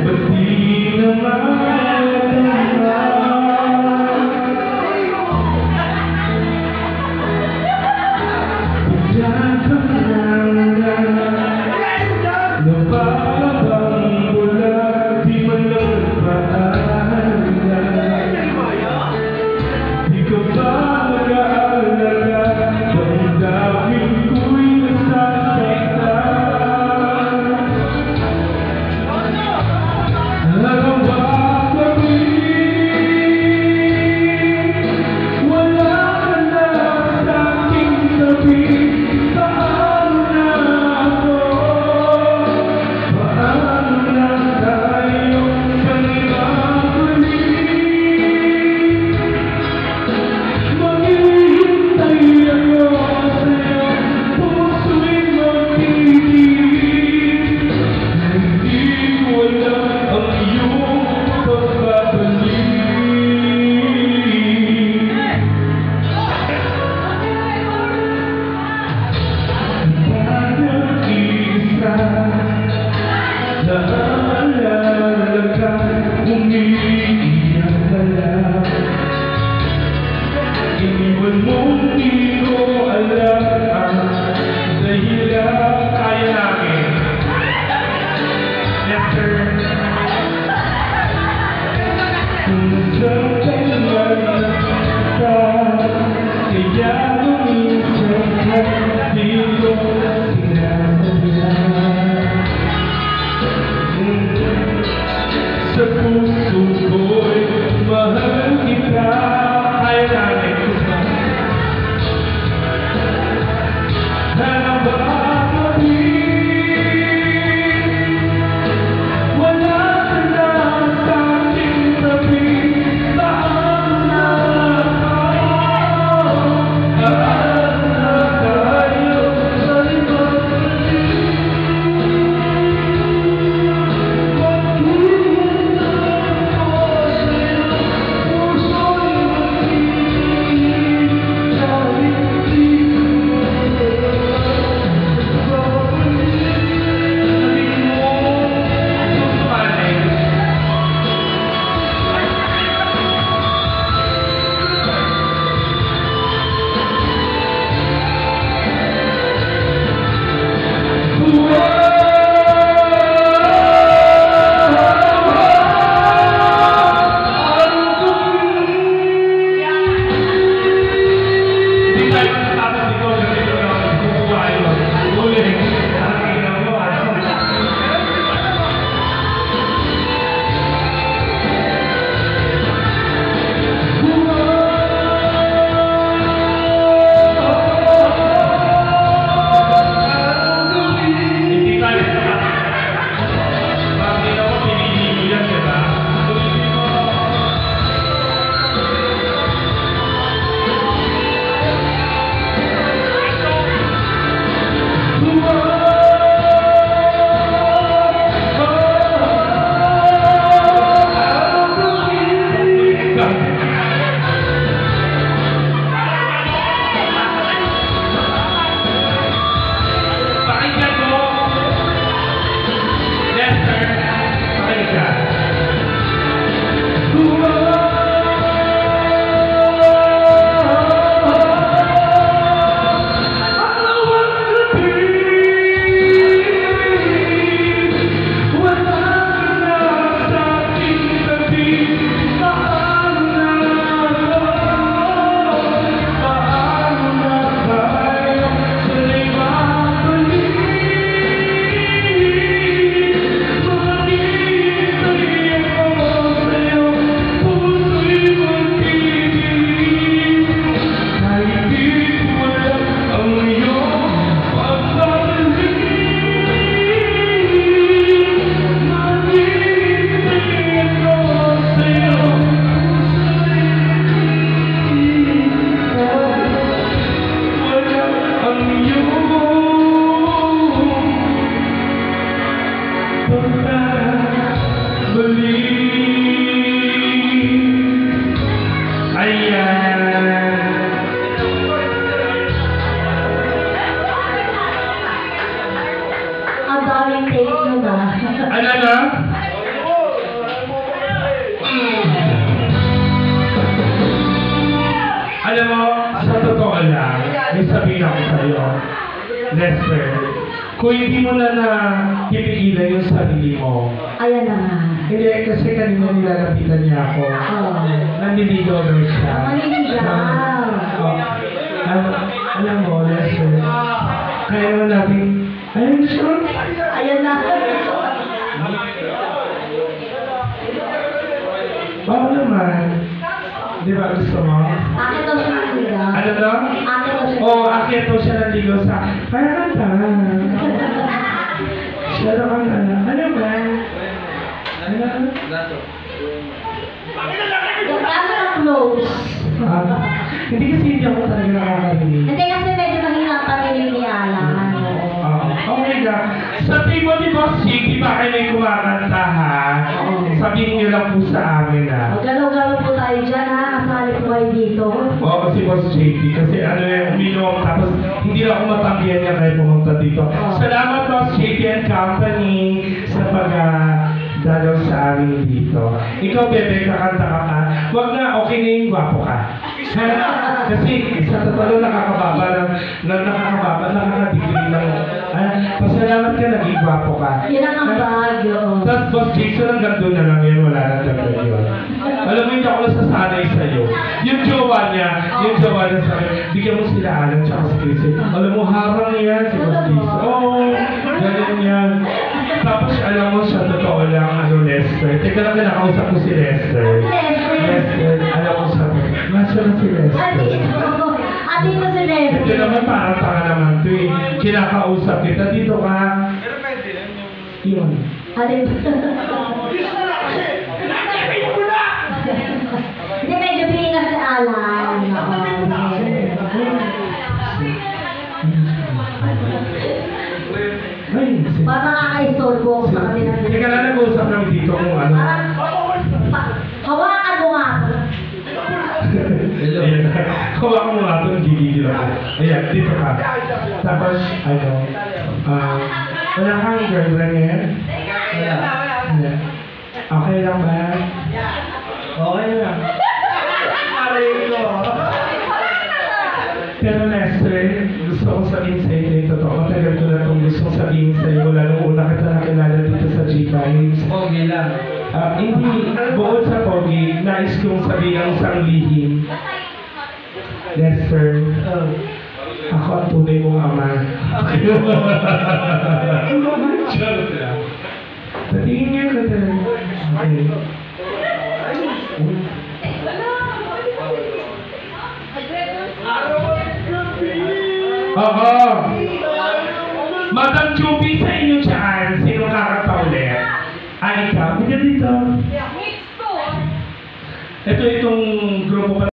ba't di naman nababang mula, di man lang nagpaalala. Di ka ba nag-aalala, damdamin ko'y nasasaktan. Nagawa kami, wala ka na sa aking tabi. Iniwan mong di ko alam ang dahilan. Kaya namin. Yes, sir. Kung nasasaktan ka, kaya lumisan ka, di ko sinasadya. Sa puso ko'y mahal kita. Kaya namin. Ang daming take nyo na. Ano na? sasabihin ako sa'yo. Lester, kung hindi mo na pipigilan yung sarili mo. Ayan na nga. Hindi, kasi kanina nilalapitan niya ako. Naniligaw daw siya. Maniligaw. Alam mo, Lester, kaya naman natin, ayun siya. Ayan na. Oo naman. Di ba gusto mo? Akin daw siya naniligaw. Ano daw? Akin daw siya. Oo, akin daw siya nanligaw sa, kaya kanta. Siya daw ang ano ba? Ano? Yung kaso ng close. Hindi kasi hindi ako talaga nakakarinig. Hindi kasi medyo mahirapan yung ni Alan. Okay ka. Sabi mo ni Boss Chick, di ba kayo may kumakanta ha? Sabihin niyo lang po sa amin ha. Galaw-galaw po tayo dyan ha. Kasali po kayo dito. Oo, kasi Boss JP, kasi ano yung uminom, tapos hindi na ako matanggihan niya kayo pumunta dito. Salamat Boss JP and Company sa dalaw sa amin dito. Ikaw, Bebe, kakanta ka pa. Huwag na, okay na yung gwapo ka. Kasi sa totoo nakakababa, nakakadegree ng... pasalamat ka, naging gwapo ka. Yan ang ambag. Tapos Boss Jason, hanggang doon na lang yun, wala na dagdag yun. Alam mo, hindi ako nasasanay sa'yo. Yung jowa niya sa'yo, bigyan mo sila Alan tsaka si Chris. Alam mo, harang yan si Boss Jason. Oo, ganyan yan. Tapos alam mo siya, totoo lang, Lester. Teka lang, nakausap ko si Lester. Lester, alam mo siya, nasa na si Lester. Ate ko si Lester. Ito naman parang tanga naman ito eh. Kinakausap kita, dito ka. Yun. Ate ko. Hindi, medyo pinga si Alan. Para makaka-istorbo ako sa kanila. Teka lang, nag-uusap namin dito kung ano. Hawakan mo nga ako. Hawakan mo nga ito, gigigil ako. Ayan, dito ka. Tapos, wala kang girlfriend ngayon? Wala. Okay lang ba? Okay lang. Pero Lester, gusto kong sabihin sa iyo yung totoo. Matagal ko na itong gusto kong sabihin sa iyo mula nung una kita nakilala dito sa G-Vibes. Pogi lang. Hindi, bukod sa Pogi, nais kong sabihin ang isang lihim. Lester, ako ang tunay mong ama. Charot lang. Patingin niya ka talaga. Okay. Oo. Madam Chubby sa inyo dyan, sino kakanta ulit? Ay, ikaw. Hindi dito. Ito itong grupo pa.